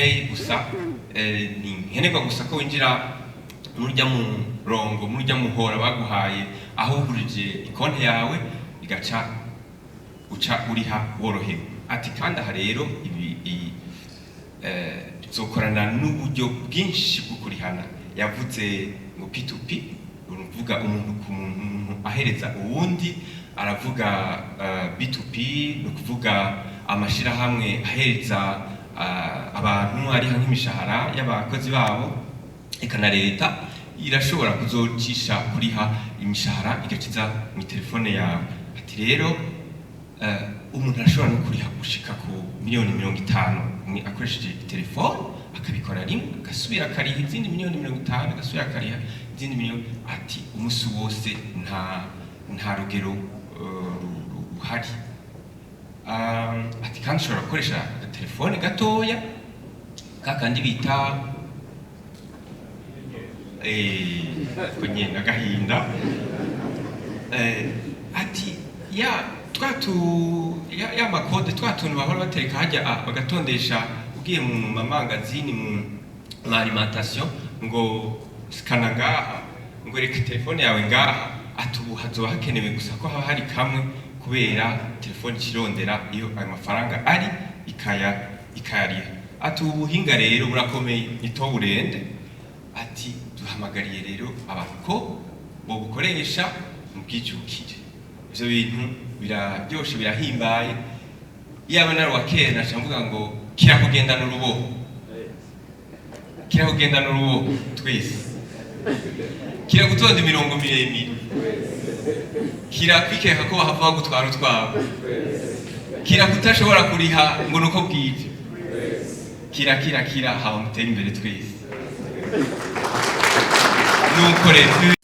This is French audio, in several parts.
pay gusa ni nkenerwa gusa ko winjira murya murongo murya muhora baguhaye aho uhurije ikonte yawe igaca uca uriha worohewe. Ati kandi aha rero ibi zokorana n'uburyo bwinshi bwo kurihana. Yavuze ngo P2P, uruvuga umuntu ku muntu ahereza uwundi, aravuga B2P no kuvuga amashirahamwe ahereza abantu ari nk'imishahara y'abakozi babo, eka na leta irashobora kuzocisha kuriha imishahara igaciza mu telefone yawe. Ati rero umuntu arashobora no kuriha gushika ku miliyoni 50 akoresheje telefone, akabikora rimwe agasubira akariha izindi miliyoni 50, agasubira akariha izindi miliyoni. Ati umusi wose nta rugero ruhari. Ati kandi ushobora gukoresha telefone gatoya kakandi bita kwenye agahinda. Ati ya makode twatuntu bahora batereka hajya bagatondesha ugiye mu mamangazini mu alimentation ngo skana ngaha ngo reka telefone yawe ngaha. Ati ubu hazoba hakenewe gusa ko haba hari kamwe kubera telefone kirondera iyo ayo mafaranga ari ikayariha. Ati ubuhinga rero burakomeye nito burende. Ati duhamagariye rero abantu bo bukoresha mu bwijukire. Ivyo bintu biraryoshe birahimbaye. Yaba nari wa kera cyamvuga ngo kirakugendana urubo, kirakugendana urubo twese, kiragutonda imirongo miremire, kirakwikeka ko bahava gutwara utwabo, kirakutashobora kuriha ngo nuko bwije, kira haba mutera imbere twese. Nuko rero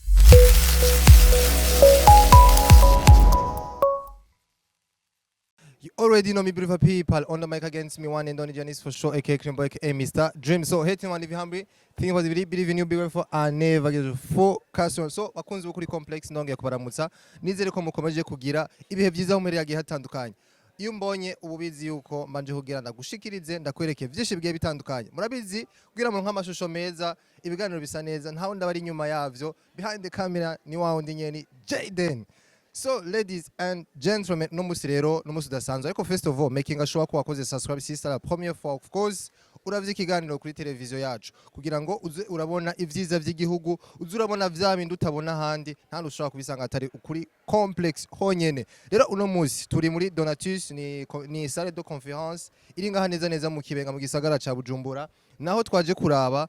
you already know me, beautiful people. On the mic against me, one and only Janice for sure, aka Cream Boy, aka Mr. Dream. So, hating one if you're hungry, think about the video, believe in you, be grateful, and never get to focus on. So, bakunzi bukuri complex ndonge kubaramutsa. Nizere ko mukomeje kugira ibihe byiza mu yagiye hatandukanye. Iyo mbonye ububizi yuko mbanje kugira ndagushikirize ndakwereke byinshi bigiye bitandukanye. Murabizi kugira mu nk'amashusho meza, ibiganiro bisa neza, nta wundi abari inyuma yavyo. Behind the camera ni wa wundi nyeni Jaden. So ladies and gentlemen, no musi rero no musi dasanzwe, ariko first of all making sure ko wakoze subscribe sister la première fois of course uravye ikiganiro kuri televiziyo yacu kugira ngo uze urabona ivyiza vy'igihugu, uze urabona vya bindi utabona handi, nta nushobora kubisanga atari ukuri complex honyene. Rero uno musi turi muri Donatus, ni salle de conférence iri ngaha neza mu Kibenga mu gisagara ca Bujumbura, naho twaje kuraba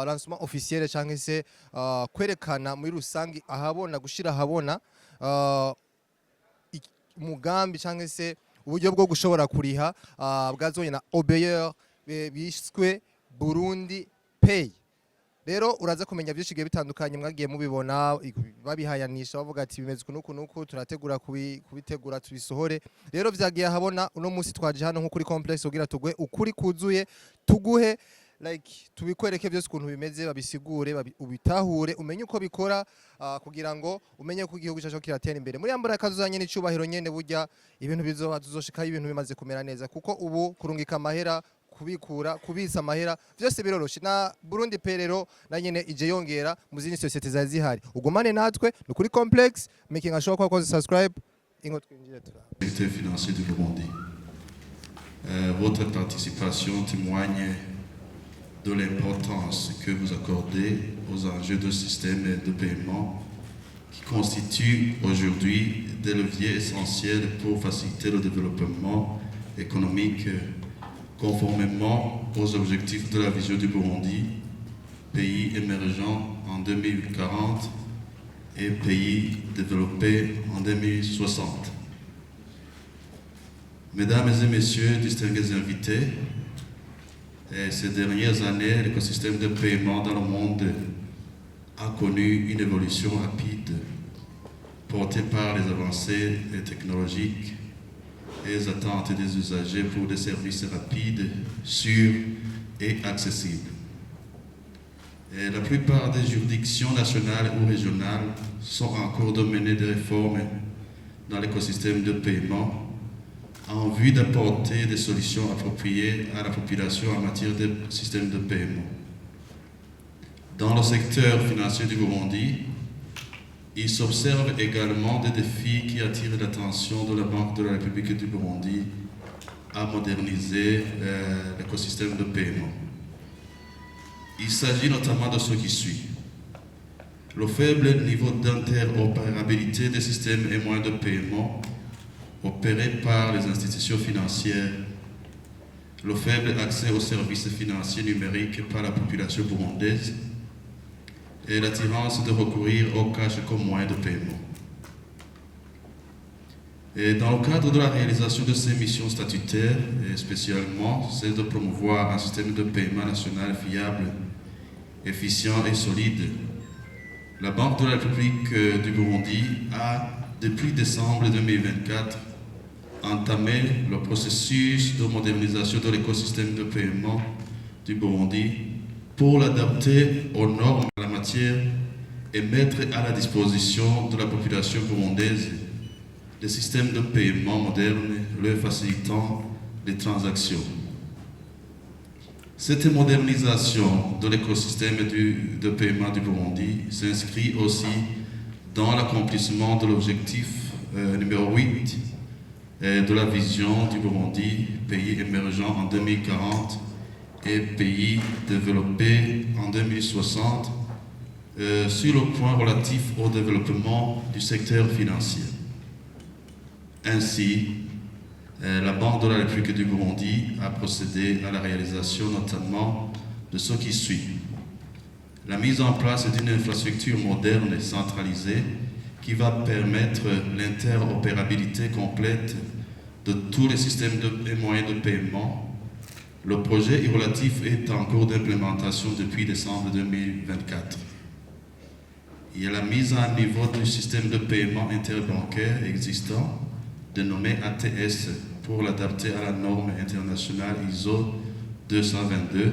lancement officiel canke se kwerekana muri rusangi ahabona gushira habona umugambi cyangwa se uburyo bwo gushobora kuriha bwazonye na Obeyeur biswe Burundi Pay. Rero uraza kumenya byinshi bitandukanye mwagiye mubibona babihayanisha bavuga ati bimeze kunuku turategura kubitegura tubisohore. Rero vyagiye habona uno munsi twaje hano nko kuri complex kugira tugwe ukuri kuzuye tuguhe like tubikwereke byose ukuntu bimeze, babisigure ubitahure umenye uko bikora kugira ngo umenye ko igihugu cyacu kiratera imbere. Muri yambara kazuzanye n'icubahiro nyene burya ibintu bizoshika ibintu bimaze kumera neza, kuko ubu kurungika amahera kubikura kubisa amahera byose biroroshe na Burundi Pay rero na nyene ije yongera mu zindi societe za zihari. Ugumane natwe ni kuri complex making sure ko wakoze subscribe ingo twinjire tura. Secteur financier du Burundi. Votre participation témoigne de l'importance que vous accordez aux enjeux de système de paiement qui constituent aujourd'hui des leviers essentiels pour faciliter le développement économique conformément aux objectifs de la vision du Burundi, pays émergent en 2040 et pays développé en 2060. Mesdames et messieurs, distingués invités, ces dernières années, l'écosystème de paiement dans le monde a connu une évolution rapide, portée par les avancées technologiques et les attentes des usagers pour des services rapides, sûrs et accessibles. Et la plupart des juridictions nationales ou régionales sont en cours de mener des réformes dans l'écosystème de paiement en vue d'apporter des solutions appropriées à la population en matière de système de paiement. Dans le secteur financier du Burundi, il s'observe également des défis qui attirent l'attention de la Banque de la République du Burundi à moderniser l'écosystème de paiement. Il s'agit notamment de ce qui suit. Le faible niveau d'interopérabilité des systèmes et moyens de paiement opérés par les institutions financières, le faible accès aux services financiers numériques par la population burundaise et l'attirance de recourir au cash comme moyen de paiement. Et dans le cadre de la réalisation de ces missions statutaires, et spécialement celle de promouvoir un système de paiement national fiable, efficient et solide, la Banque de la République du Burundi a, depuis décembre 2024, entamé le processus de modernisation de l'écosystème de paiement du Burundi pour l'adapter aux normes en la matière et mettre à la disposition de la population burundaise des systèmes de paiement modernes leur facilitant les transactions. Cette modernisation de l'écosystème de paiement du Burundi s'inscrit aussi dans l'accomplissement de l'objectif numéro 8 de la vision du Burundi, pays émergent en 2040 et pays développé en 2060, sur le point relatif au développement du secteur financier. Ainsi, la Banque de la République du Burundi a procédé à la réalisation notamment de ce qui suit. La mise en place d'une infrastructure moderne et centralisée qui va permettre l'interopérabilité complète de tous les systèmes et moyens de paiement. Le projet relatif est en cours d'implémentation depuis décembre 2024. Il y a la mise à niveau du système de paiement interbancaire existant, dénommé ATS, pour l'adapter à la norme internationale ISO 222,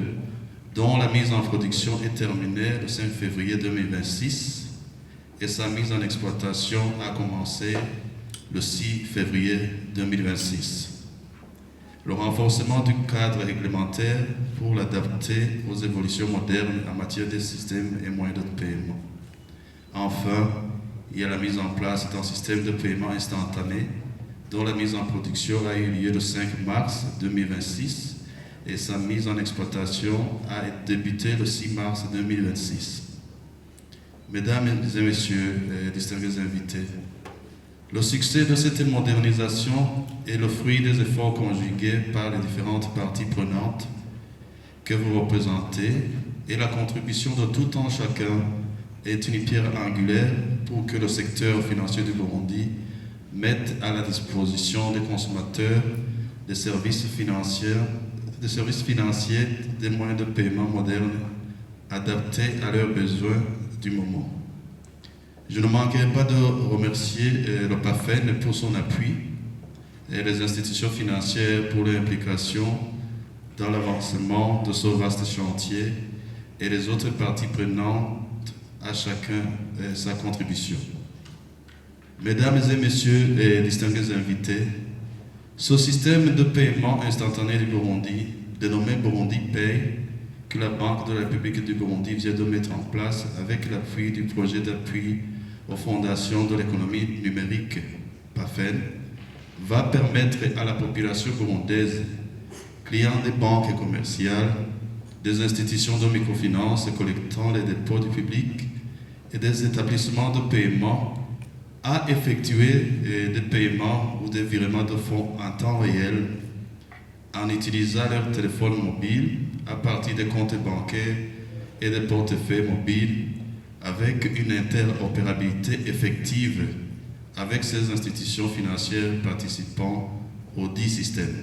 dont la mise en production est terminée le 5 février 2026 et sa mise en exploitation a commencé le 6 février 2026. Le renforcement du cadre réglementaire pour l'adapter aux évolutions modernes en matière de systèmes et moyens de paiement. Enfin, il y a la mise en place d'un système de paiement instantané dont la mise en production a eu lieu le 5 mars 2026 et sa mise en exploitation a débuté le 6 mars 2026. Mesdames et messieurs, distingués invités, le succès de cette modernisation est le fruit des efforts conjugués par les différentes parties prenantes que vous représentez et la contribution de tout un chacun est une pierre angulaire pour que le secteur financier du Burundi mette à la disposition des consommateurs des services financiers, des moyens de paiement modernes adaptés à leurs besoins du moment. Je ne manquerai pas de remercier le PAFEN pour son appui et les institutions financières pour leur implication dans l'avancement de ce vaste chantier et les autres parties prenantes à chacun sa contribution. Mesdames et messieurs les distingués invités, ce système de paiement instantané du Burundi, dénommé Burundi Pay, que la Banque de la République du Burundi vient de mettre en place avec l'appui du projet d'appui aux fondations de l'économie numérique, PAFEN, va permettre à la population burundaise, clients des banques commerciales, des institutions de microfinance collectant les dépôts du public et des établissements de paiement à effectuer des paiements ou des virements de fonds en temps réel en utilisant leur téléphone mobile à partir des comptes bancaires et des portefeuilles mobiles avec une interopérabilité effective avec ces institutions financières participant au dit système.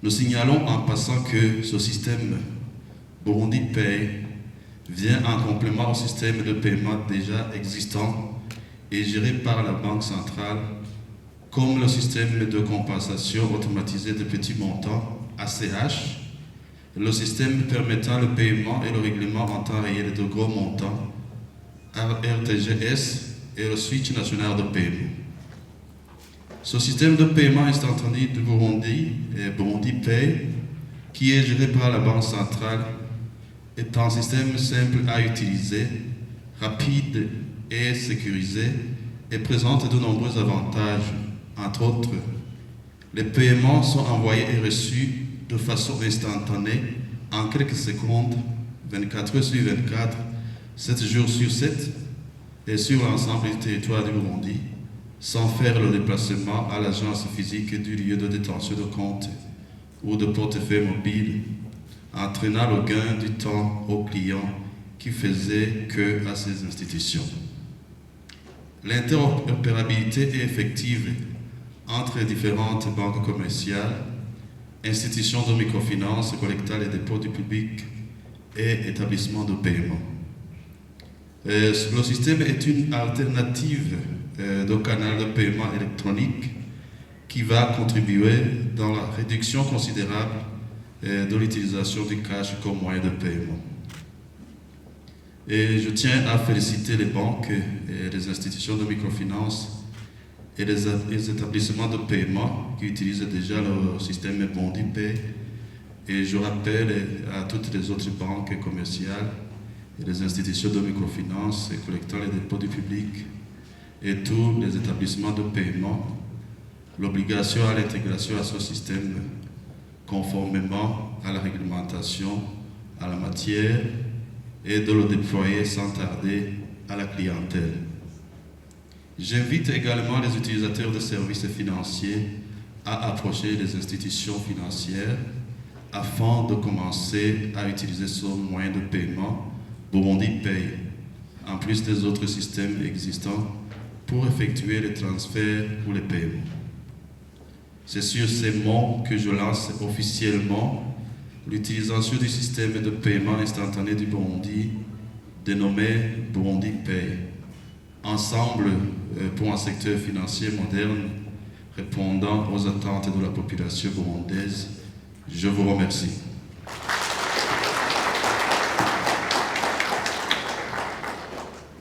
Nous signalons en passant que ce système Burundi Pay vient en complément au système de paiement déjà existant et géré par la Banque centrale, comme le système de compensation automatisé de petits montants, ACH, le système permettant le paiement et le règlement en temps réel de gros montants, RTGS, et le switch national de paiement. Ce système de paiement instantané du Burundi, Burundi Pay, qui est géré par la Banque centrale, est un système simple à utiliser, rapide et sécurisé, et présente de nombreux avantages. Entre autres, les paiements sont envoyés et reçus de façon instantanée, en quelques secondes, 24 heures sur 24, 7 jours sur 7, et sur l'ensemble du territoire du Burundi, sans faire le déplacement à l'agence physique du lieu de détention de compte ou de portefeuille mobile, entraînant le gain du temps aux clients qui faisaient que à ces institutions. L'interopérabilité est effective entre les différentes banques commerciales, institutions de microfinance, collecteurs et dépôts du public et établissements de paiement. Le système est une alternative de canal de paiement électronique qui va contribuer dans la réduction considérable de l'utilisation du cash comme moyen de paiement. Et je tiens à féliciter les banques et les institutions de microfinance et les établissements de paiement qui utilisent déjà le système Burundi Pay. Et je rappelle à toutes les autres banques commerciales et les institutions de microfinance et collecteurs les dépôts du public et tous les établissements de paiement l'obligation à l'intégration à ce système conformément à la réglementation à la matière et de le déployer sans tarder à la clientèle. J'invite également les utilisateurs de services financiers à approcher les institutions financières afin de commencer à utiliser ce moyen de paiement Burundi Pay, en plus des autres systèmes existants pour effectuer les transferts ou les paiements. C'est sur ces mots que je lance officiellement l'utilisation du système de paiement instantané du Burundi dénommé Burundi Pay, ensemble pour un secteur financier moderne répondant aux attentes de la population burundaise. Je vous remercie.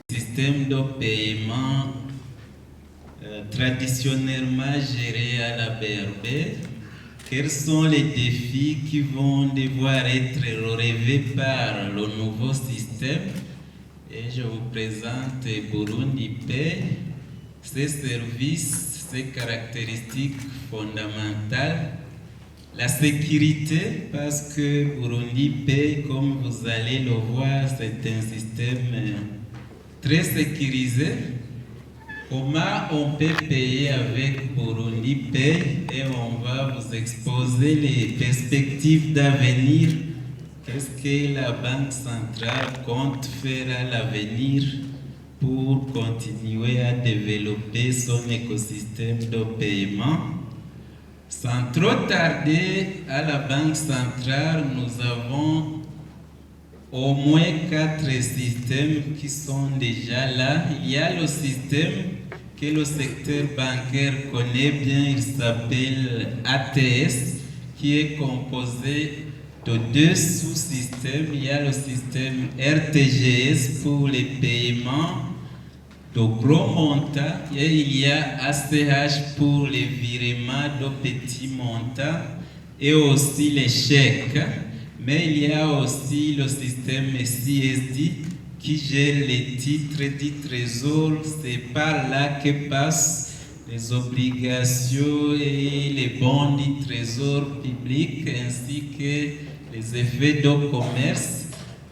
Système de paiement traditionnellement géré à la BRB, quels sont les défis qui vont devoir être relevés par le nouveau système? Et je vous présente Burundi Pay, ses services, ses caractéristiques fondamentales. La sécurité, parce que Burundi Pay, comme vous allez le voir, c'est un système très sécurisé. Comment on peut payer avec Burundi Pay? Et on va vous exposer les perspectives d'avenir. Qu'est-ce que la Banque centrale compte faire à l'avenir pour continuer à développer son écosystème de paiement? Sans trop tarder, à la Banque centrale, nous avons au moins 4 systèmes qui sont déjà là. Il y a le système que le secteur bancaire connaît bien, il s'appelle ATS, qui est composé de 2 sous-systèmes. Il y a le système RTGS pour les paiements de gros montants et il y a ACH pour les virements de petits montants et aussi les chèques. Mais il y a aussi le système CSD qui gère les titres du trésor. C'est par là que passent les obligations et les bons du trésor public ainsi que les effets de commerce.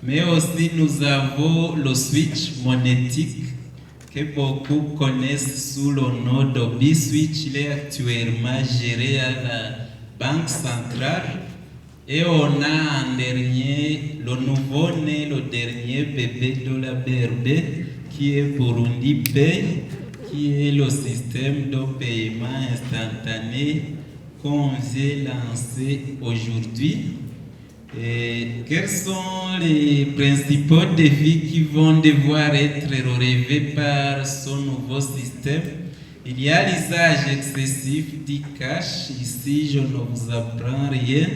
Mais aussi nous avons le switch monétique que beaucoup connaissent sous le nom de B-Switch. Il est actuellement géré à la Banque centrale. Et on a en dernier le nouveau-né, le dernier bébé de la BRB, qui est Burundi Pay, qui est le système de paiement instantané qu'on vient lancer aujourd'hui. Et quels sont les principaux défis qui vont devoir être relevés par ce nouveau système? Il y a l'usage excessif du cash. Ici, je ne vous apprends rien.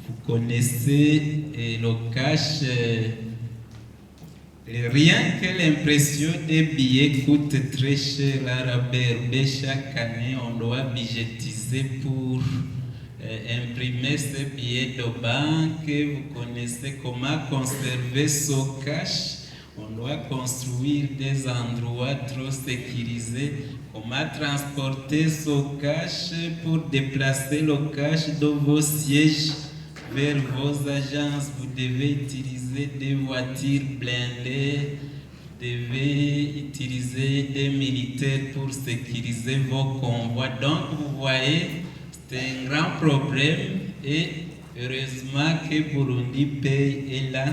Vous connaissez le cash Rien que l'impression des billets coûte très cher à la BRB. Chaque année, on doit budgétiser pour imprimer ces billets de banque. Vous connaissez comment conserver son cash. On doit construire des endroits trop sécurisés. Comment transporter son cash pour déplacer le cash de vos sièges vers vos agences. Vous devez utiliser des voitures blindées, vous devez utiliser des militaires pour sécuriser vos convois. Donc vous voyez, c'est un grand problème et heureusement que Burundi Pay est là.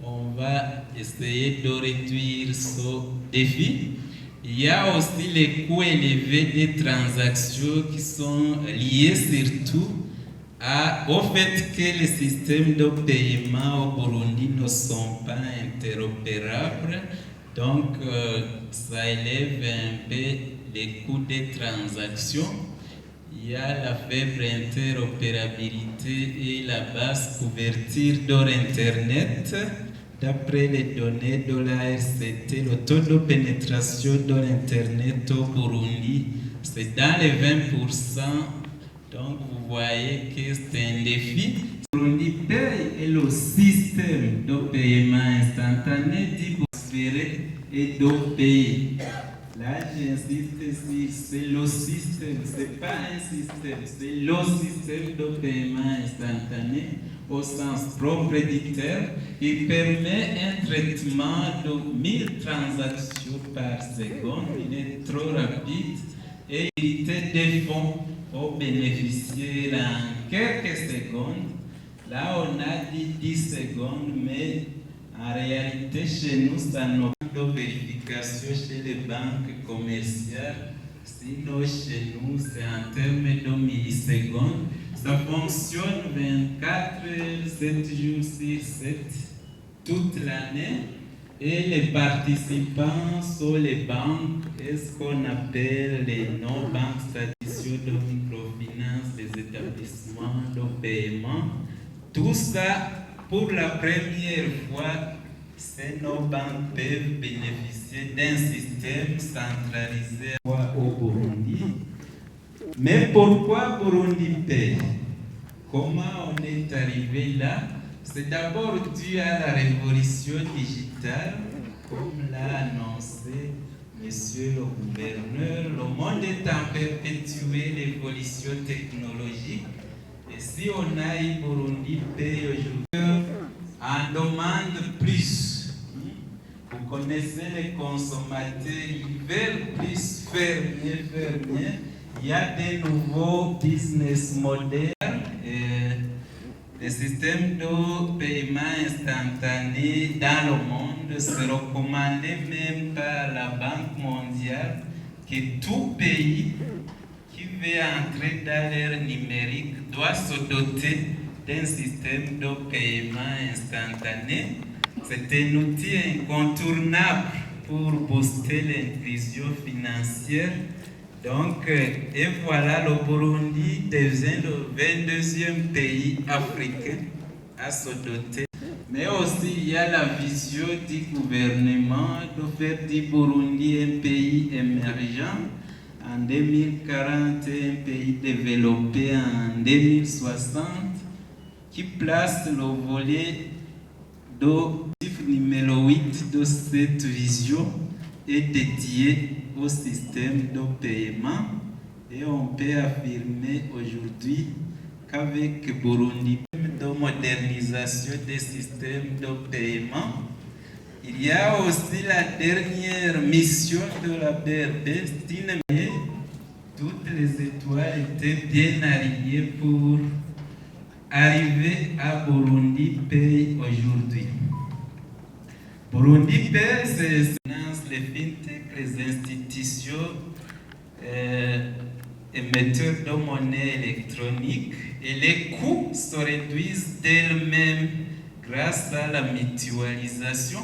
On va essayer de réduire ce défi. Il y a aussi les coûts élevés des transactions qui sont liés surtout au fait que les systèmes de paiement au Burundi ne sont pas interopérables. Donc, ça élève un peu les coûts des transactions. Il y a la faible interopérabilité et la basse couverture d'or Internet. D'après les données de la RCT, le taux de pénétration de l'Internet au Burundi, c'est dans les 20%. Donc, vous voyez que c'est un défi. Burundi Pay est le système de paiement instantané dit transférer et de payer. Là, j'insiste ici, c'est le système, c'est pas un système, c'est le système de paiement instantané au sens propre du terme. Il permet un traitement de 1000 transactions par seconde. Il est trop rapide et il évite des fonds aux bénéficiaires en quelques secondes. Là, on a dit 10 secondes, mais en réalité, chez nous, ça n'a pas de vérification chez les banques commerciales. Sinon, chez nous, c'est en termes de millisecondes. Ça fonctionne 24 heures, 7 jours sur 7, toute l'année. Et les participants sont les banques, et ce qu'on appelle les non-banques, traditions de microfinance, les établissements de paiement. Tout ça, pour la première fois, ces non-banques peuvent bénéficier d'un système centralisé au Burundi. Mais pourquoi Burundi Pay? Comment on est arrivé là? C'est d'abord dû à la révolution digitale, comme l'a annoncé Monsieur le gouverneur. Le monde est en perpétuelle évolution technologique. Et si on a eu Burundi Pay aujourd'hui, on demande plus. Vous connaissez les consommateurs, ils veulent plus faire mieux. Il y a des nouveaux business models. Les systèmes de paiement instantané dans le monde se recommandés même par la Banque mondiale que tout pays qui veut entrer dans l'ère numérique doit se doter d'un système de paiement instantané. C'est un outil incontournable pour booster l'inclusion financière. Donc, et voilà, le Burundi devient le 22e pays africain à se doter. Mais aussi, il y a la vision du gouvernement de faire du Burundi un pays émergent en 2040 et un pays développé en 2060, qui place le volet numéro 8 de cette vision est dédié au système de paiement. Et on peut affirmer aujourd'hui qu'avec Burundi, de modernisation des systèmes de paiement, il y a aussi la dernière mission de la BRB, toutes les étoiles étaient bien alignées pour arriver à Burundi Pay aujourd'hui. Burundi Pay, c'est les fintech, les institutions émetteurs de monnaie électronique, et les coûts se réduisent d'elles-mêmes grâce à la mutualisation.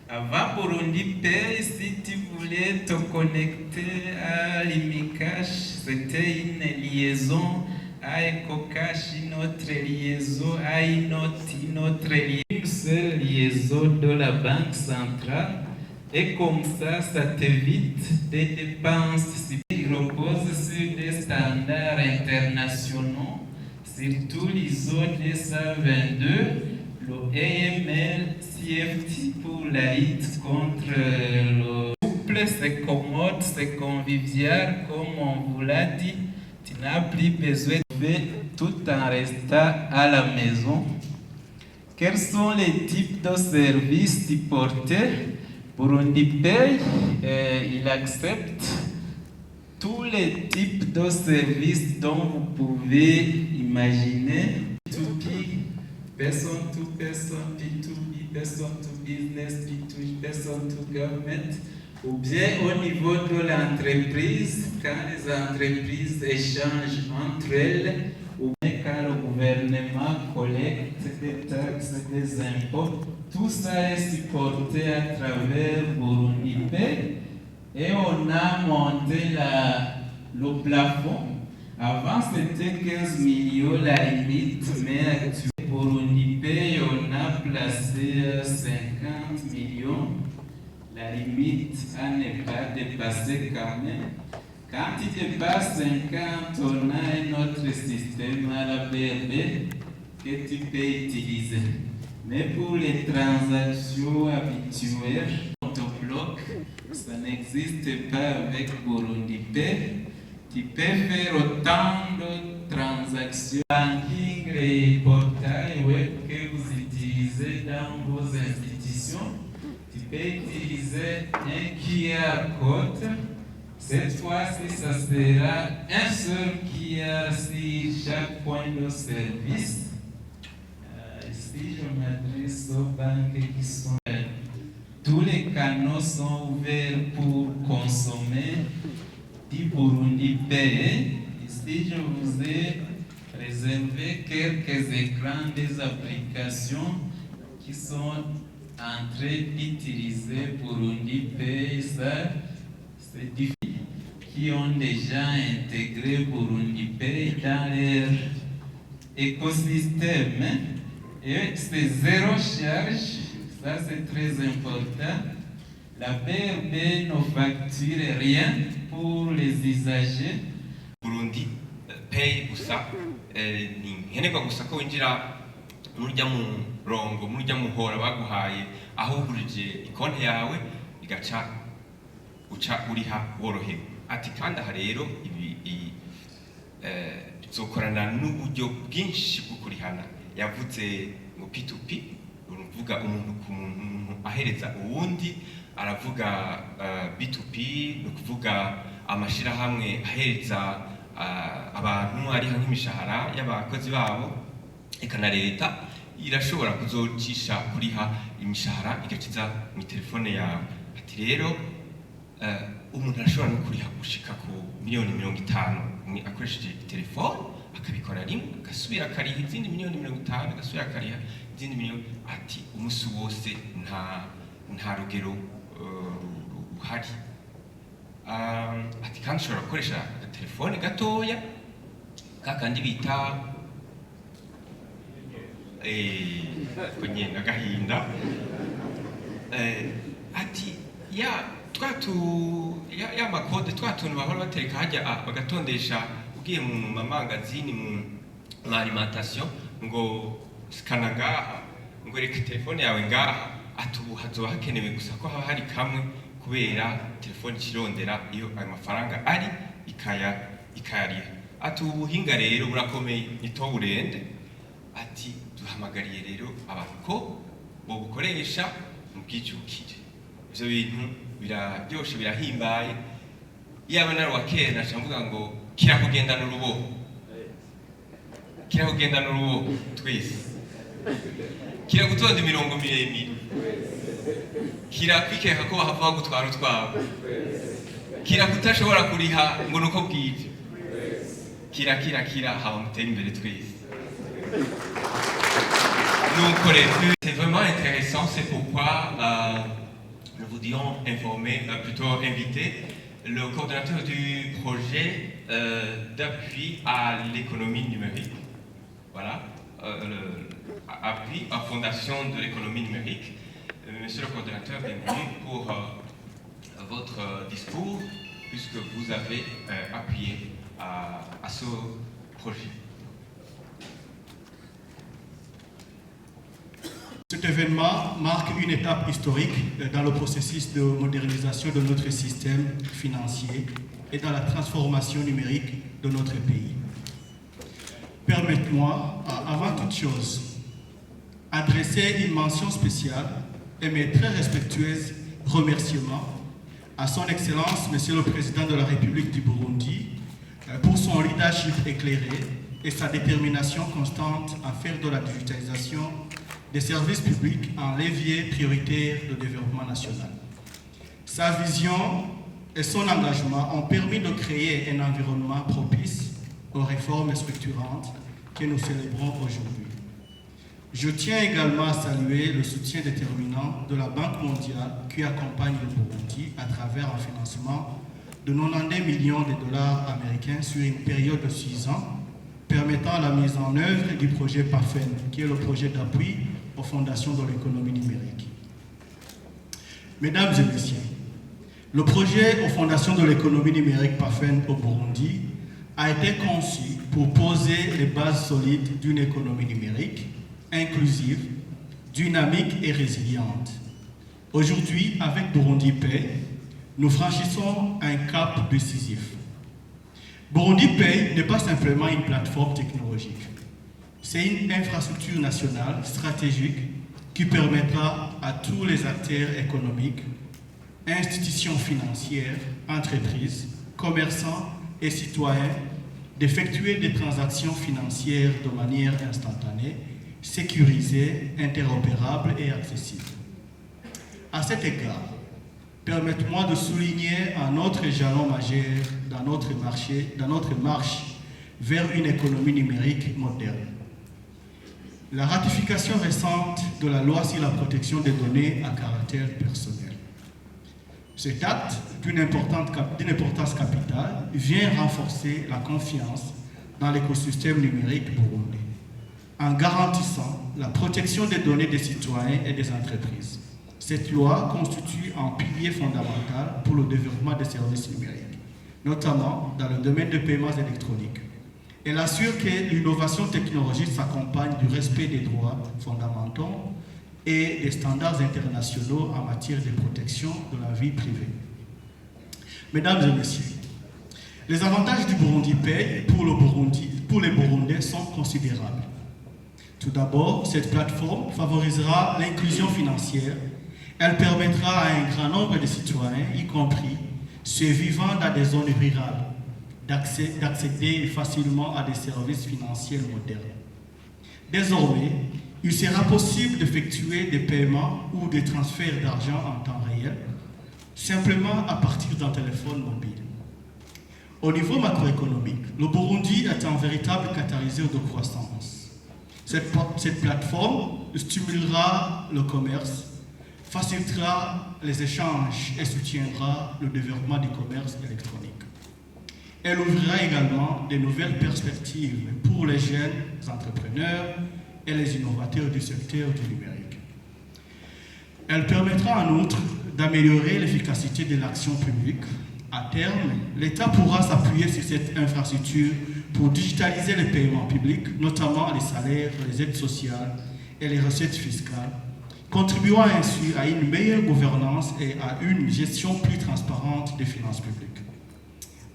Avant Burundi Pay, si tu voulais te connecter à l'Imicash, c'était une liaison à EcoCash, une autre liaison à une autre liaison. seule liaison de la banque centrale et comme ça t'évite des dépenses. Il repose sur des standards internationaux, surtout l'ISO 222, le AML CFT pour la lutte contre le couple, c'est commode, c'est convivial, comme on vous l'a dit. Tu n'as plus besoin de faire tout en restant à la maison. Quels sont les types de services supportés? BurundiPay, il accepte tous les types de services dont vous pouvez imaginer. P2P, person to person, P2B, person to business, P2B, person to government, ou bien au niveau de l'entreprise, quand les entreprises échangent entre elles, ou bien quand le gouvernement collecte des taxes, des impôts. Tout ça est supporté à travers BurundiPay et on a monté le plafond. Avant c'était 15 millions la limite, mais actuellement BurundiPay on a placé 50 millions. La limite à ne pas dépasser quand même. Quand il dépasse 50, on a un autre système à la BRB que tu peux utiliser. Mais pour les transactions habituelles, on te bloque, ça n'existe pas avec BurundiPay. Tu peux faire autant de transactions banking et portails web que vous utilisez dans vos institutions. Tu peux utiliser un QR code. Cette fois-ci, ça sera un seul QR sur chaque point de service. Ici, je m'adresse aux banques qui sont... Tous les canaux sont ouverts pour consommer du BurundiPay. Ici, je vous ai réservé quelques écrans des applications qui sont en train d'utiliser BurundiPay. Ça, c'est des filles qui ont déjà intégré BurundiPay dans leur écosystème. Et c'est zéro charge, ça c'est très important. La BRB ne facture rien pour les usagers. Burundi Pay gusa ni nkenerwa gusa ko winjira murya murongo murya muhora baguhaye aho ugurije ikonti yawe igaca uca uriha worohewe. Ati kandi aha rero ibi bizokorana n'uburyo bwinshi bwo kurihana. Yavuze ngo P2P, uruvuga umuntu ku muntu ahereza uwundi, aravuga B2P, no kuvuga amashirahamwe ahereza abantu ariha nk'imishahara y'abakozi babo, eka na leta irashobora kuzocisha kuriha imishahara igaciza mu telefone yawe. Ati rero umuntu arashobora no kuriha gushika ku miliyoni 50 akoresheje telefone, akabikora rimwe agasubira akariha izindi miliyoni 50, agasubira akariha izindi miliyoni. Ati umunsi wose nta rugero ruhari. Ati kandi ushobora gukoresha telefone gatoya kakandi bita kwenye agahinda. Ati ya makode twatuntu bahora batereka hajya bagatondesha ugiye mu mamangazini mu alimentation ngo skana ngaha ngo reka telefone yawe ngaha. Ati ubu hazoba hakenewe gusa ko haba hari kamwe kubera telefone kirondera iyo ayo mafaranga ari ikayariha. Ati ubuhinga rero burakomeye nitoburende. Ati duhamagariye rero abantu ko bo bukoresha mu bwijukire. Ivyo bintu biraryoshe birahimbaye. Yaba nari wakera nacavuga ngo kirakugendana uruboho, kirakugendana uruboho twese, kiragutonda imirongo miremire, kirakwikeka ko bahava gutwara utwabo, kirakutashobora kuriha ngo nuko bwije, kira haba mutera imbere twese. C'est vraiment intéressant, c'est pourquoi nous voulions informer, plutôt inviter le coordonnateur du projet d'appui à l'économie numérique, voilà, appui à Fondation de l'économie numérique. Monsieur le coordinateur, bienvenue pour votre discours, puisque vous avez appuyé à ce projet. Cet événement marque une étape historique dans le processus de modernisation de notre système financier et dans la transformation numérique de notre pays. Permettez-moi, avant toute chose, adresser une mention spéciale et mes très respectueux remerciements à son Excellence, Monsieur le Président de la République du Burundi, pour son leadership éclairé et sa détermination constante à faire de la digitalisation des services publics un levier prioritaire de développement national. Sa vision et son engagement ont permis de créer un environnement propice aux réformes structurantes que nous célébrons aujourd'hui. Je tiens également à saluer le soutien déterminant de la Banque mondiale qui accompagne le Burundi à travers un financement de 90 millions de dollars américains sur une période de 6 ans, permettant la mise en œuvre du projet PAFEN, qui est le projet d'appui aux fondations de l'économie numérique. Mesdames et messieurs, le projet aux fondations de l'économie numérique PAFEN au Burundi a été conçu pour poser les bases solides d'une économie numérique inclusive, dynamique et résiliente. Aujourd'hui, avec Burundi Pay, nous franchissons un cap décisif. Burundi Pay n'est pas simplement une plateforme technologique. C'est une infrastructure nationale stratégique qui permettra à tous les acteurs économiques, institutions financières, entreprises, commerçants et citoyens d'effectuer des transactions financières de manière instantanée, sécurisée, interopérable et accessible. À cet égard, permettez-moi de souligner un autre jalon majeur dans notre marche vers une économie numérique moderne. La ratification récente de la loi sur la protection des données à caractère personnel. Cet acte, d'une importance capitale, vient renforcer la confiance dans l'écosystème numérique burundais, en garantissant la protection des données des citoyens et des entreprises. Cette loi constitue un pilier fondamental pour le développement des services numériques, notamment dans le domaine des paiements électroniques. Elle assure que l'innovation technologique s'accompagne du respect des droits fondamentaux et des standards internationaux en matière de protection de la vie privée. Mesdames et messieurs, les avantages du Burundi Pay pour les Burundais sont considérables. Tout d'abord, cette plateforme favorisera l'inclusion financière. Elle permettra à un grand nombre de citoyens, y compris ceux vivant dans des zones rurales, d'accéder facilement à des services financiers modernes. Désormais, il sera possible d'effectuer des paiements ou des transferts d'argent en temps réel, simplement à partir d'un téléphone mobile. Au niveau macroéconomique, le Burundi est un véritable catalyseur de croissance. Cette plateforme stimulera le commerce, facilitera les échanges et soutiendra le développement du commerce électronique. Elle ouvrira également de nouvelles perspectives pour les jeunes entrepreneurs et les innovateurs du secteur du numérique. Elle permettra en outre d'améliorer l'efficacité de l'action publique. À terme, l'État pourra s'appuyer sur cette infrastructure pour digitaliser les paiements publics, notamment les salaires, les aides sociales et les recettes fiscales, contribuant ainsi à une meilleure gouvernance et à une gestion plus transparente des finances publiques.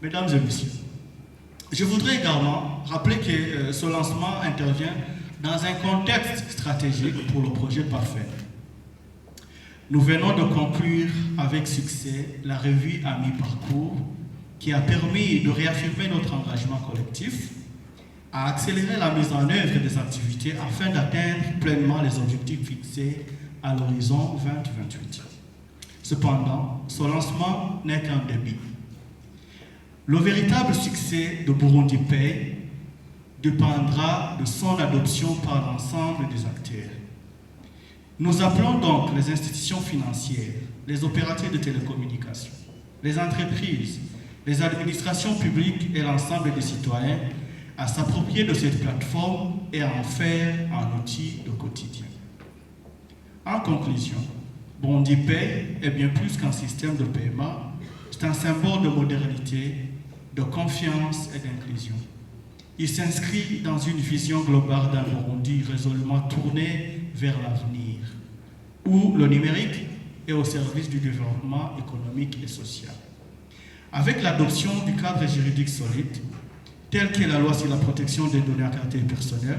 Mesdames et messieurs, je voudrais également rappeler que ce lancement intervient dans un contexte stratégique pour le projet PAFEN. Nous venons de conclure avec succès la revue à mi-parcours qui a permis de réaffirmer notre engagement collectif à accélérer la mise en œuvre des activités afin d'atteindre pleinement les objectifs fixés à l'horizon 2028. Cependant, ce lancement n'est qu'un début. Le véritable succès de Burundi Pay dépendra de son adoption par l'ensemble des acteurs. Nous appelons donc les institutions financières, les opérateurs de télécommunications, les entreprises, les administrations publiques et l'ensemble des citoyens à s'approprier de cette plateforme et à en faire un outil de quotidien. En conclusion, Burundi Pay est bien plus qu'un système de paiement, c'est un symbole de modernité, de confiance et d'inclusion. Il s'inscrit dans une vision globale d'un Burundi résolument tourné vers l'avenir, où le numérique est au service du développement économique et social. Avec l'adoption du cadre juridique solide, tel qu'est la loi sur la protection des données à caractère personnel,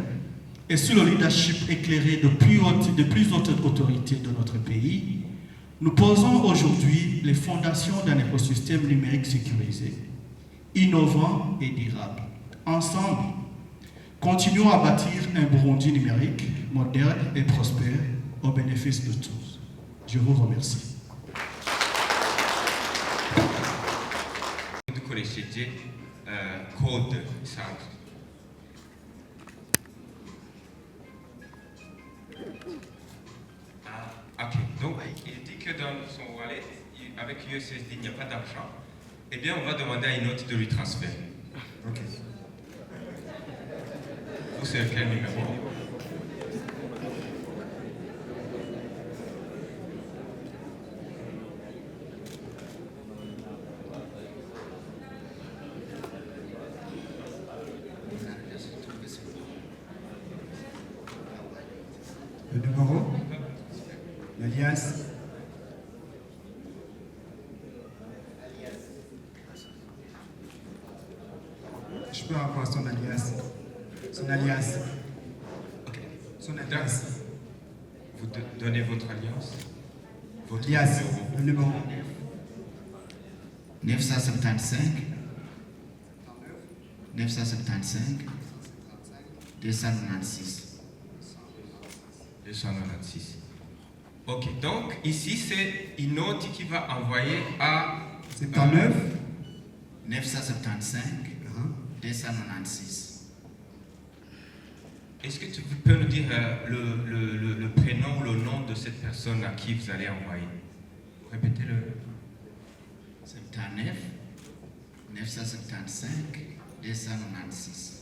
et sous le leadership éclairé de plus hautes autorités de notre pays, nous posons aujourd'hui les fondations d'un écosystème numérique sécurisé, innovant et durable. Ensemble, continuons à bâtir un Burundi numérique, moderne et prospère, au bénéfice de tous. Je vous remercie. Code sound. Ok, donc il dit que dans son wallet, avec USSD, il n'y a pas d'argent. Eh bien, on va demander à une autre de lui transférer. Ok. Vous, c'est quel numéro? Le numéro, l'alias. Je peux avoir son alias. Son alias. Ok. Son alias. Vous donnez votre alliance? Votre Alias. numéro. Le numéro. 975 975 296. 296. Ok, donc ici c'est une note qui va envoyer à 79 975 296. Est-ce que tu peux nous dire le prénom ou le nom de cette personne à qui vous allez envoyer? Répétez-le. 79 975 296.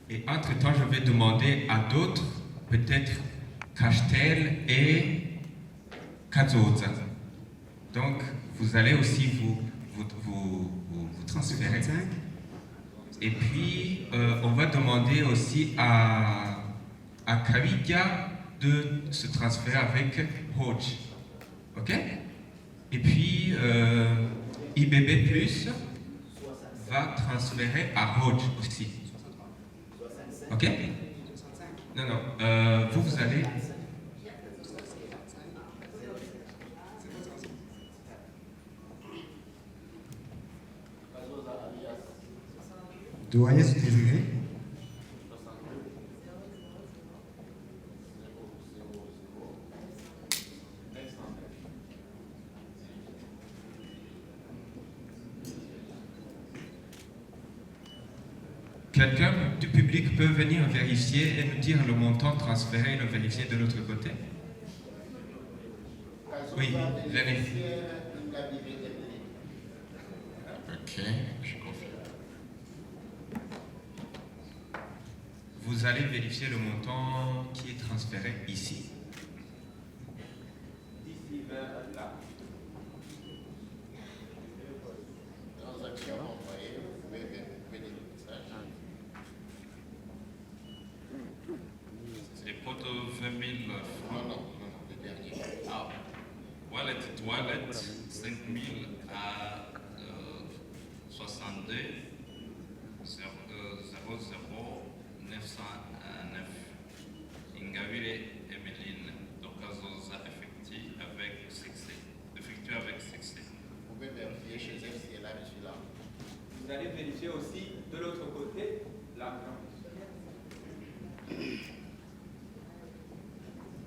Et entre-temps, je vais demander à d'autres, peut-être Cashtel et Kazoza. Donc, vous allez aussi vous transférer. Et puis, on va demander aussi à Kavidia de se transférer avec Hodge. OK? Et puis, IBB Plus va transférer à Hodge aussi. OK? Non, non. Vous allez... Doyen Désiré. Quelqu'un du public peut venir vérifier et nous dire le montant transféré et le vérifier de l'autre côté? Oui, Lenny. Ok, je confirme. Vous allez vérifier le montant qui est transféré ici. D'ici vers là. Transaction envoyée, vous pouvez venir le message. C'est les pots de 20 000 francs. Non, non, non, le dernier. Ah, wallet, 5 000 à 62 00 909. Ingavire Emeline, Dokazosa effectué avec succès. Vous pouvez vérifier chez elle si elle a reçu là. Vous allez vérifier aussi de l'autre côté l'argent.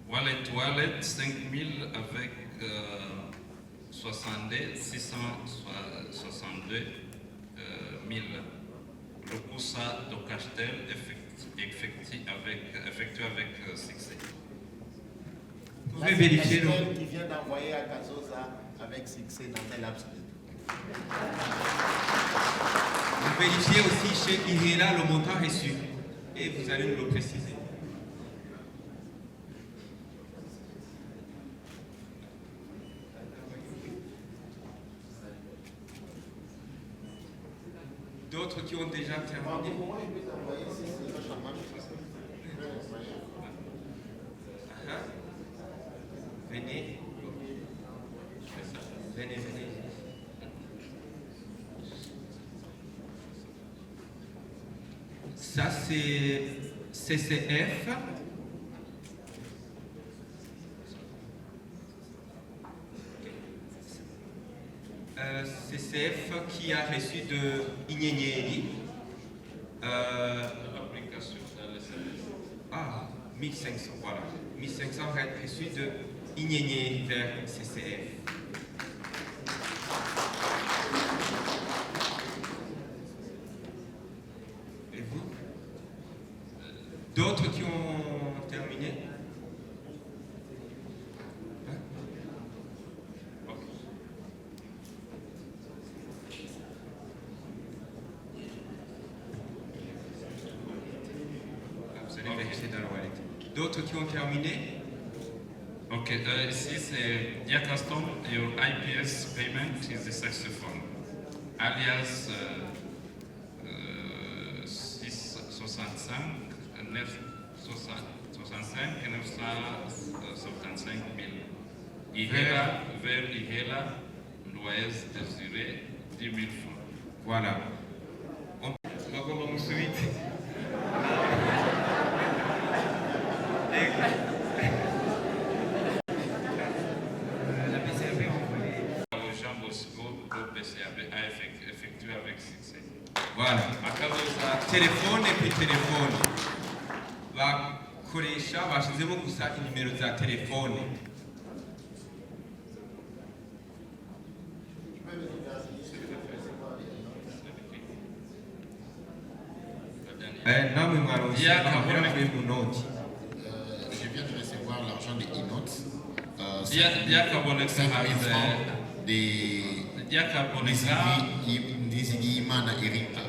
Wallet, 5 000 avec 662 000. Le Koussa de Castel effectué avec succès. Vous pouvez vérifier le... Elle qui vient d'envoyer à Kazosa avec succès dans tel absurde. Vous vérifiez aussi chez Irela le montant reçu. Et vous allez nous le préciser. D'autres qui ont déjà terminé. Venez. Venez. Ça, c'est CCF. CCF qui a reçu de Ignenieri. L'application dans les services. 1500, voilà. 1500 reçu de Ignenieri vers CCF. Et vous? D'autres qui ont terminé? Hein? Ok. Vous allez vérifier dans la wallet. D'autres qui ont terminé? Ok, ici c'est Diacaston, your IPS payment is successful. Alias 665 965 975 000. Ihela vers Ihela, Loise désiré 10 000 francs. Voilà. On va ensuite. Jean Bosco, le PCAB a effectué avec succès. Voilà. Akazoza telefone puis telefone. Bakoresha bashizemo gusa inimero za telefone. Namwe mwaronse kamera kuri mu noti. Je viens de recevoir l'argent des e-notes. Diakabonexa Nizigiyimana Erika.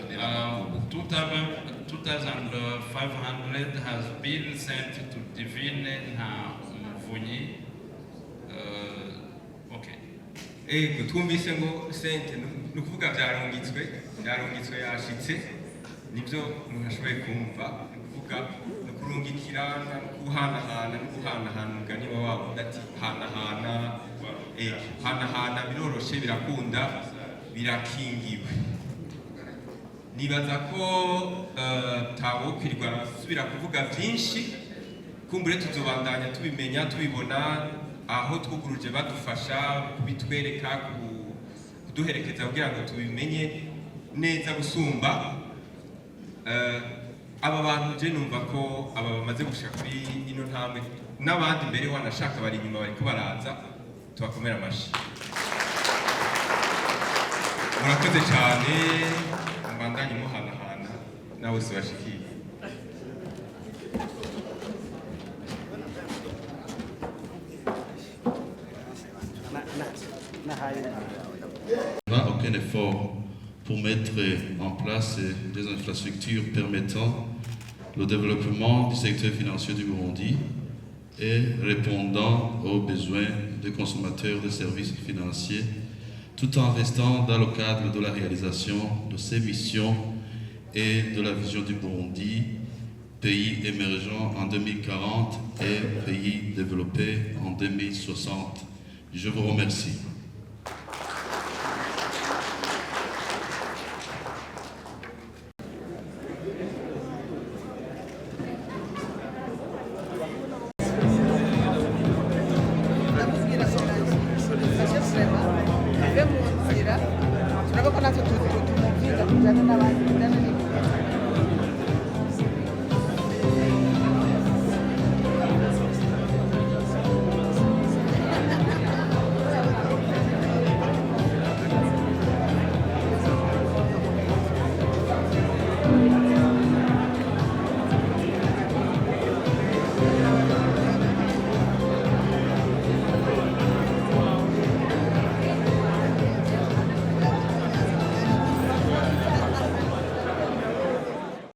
2,500 has been sent to Divine Mvunyi. Okay. Twumvise ngo sente ni ukuvuga byarungitswe yashitse nibyo umuntu ashoboye kumva ni ukuvuga ni ukurungikirana no guhanahana umugani wa wabo ati hanahana biroroshe birakunda birakingiwe. Nibaza ko tawo kwirirwa arasubira kuvuga byinshi, kumbure tuzobandanya tubimenya tubibona aho twuguruje badufasha kubitwereka kuduherekeza kugira ngo tubimenye neza gusumba. Aba bantu je numva ko aba bamaze gushika kuri ino ntambwe, n'abandi mbere wanashaka bari inyuma bariko baraza, tubakomera amashi. Murakoze cyane, mbandanye muhanahana nawe sibashikiye. On n'a aucun effort pour mettre en place des infrastructures permettant le développement du secteur financier du Burundi et répondant aux besoins des consommateurs de services financiers, tout en restant dans le cadre de la réalisation de ces missions et de la vision du Burundi, pays émergent en 2040 et pays développé en 2060. Je vous remercie. Turabona ko natwe tumubwira kujyana n'abandi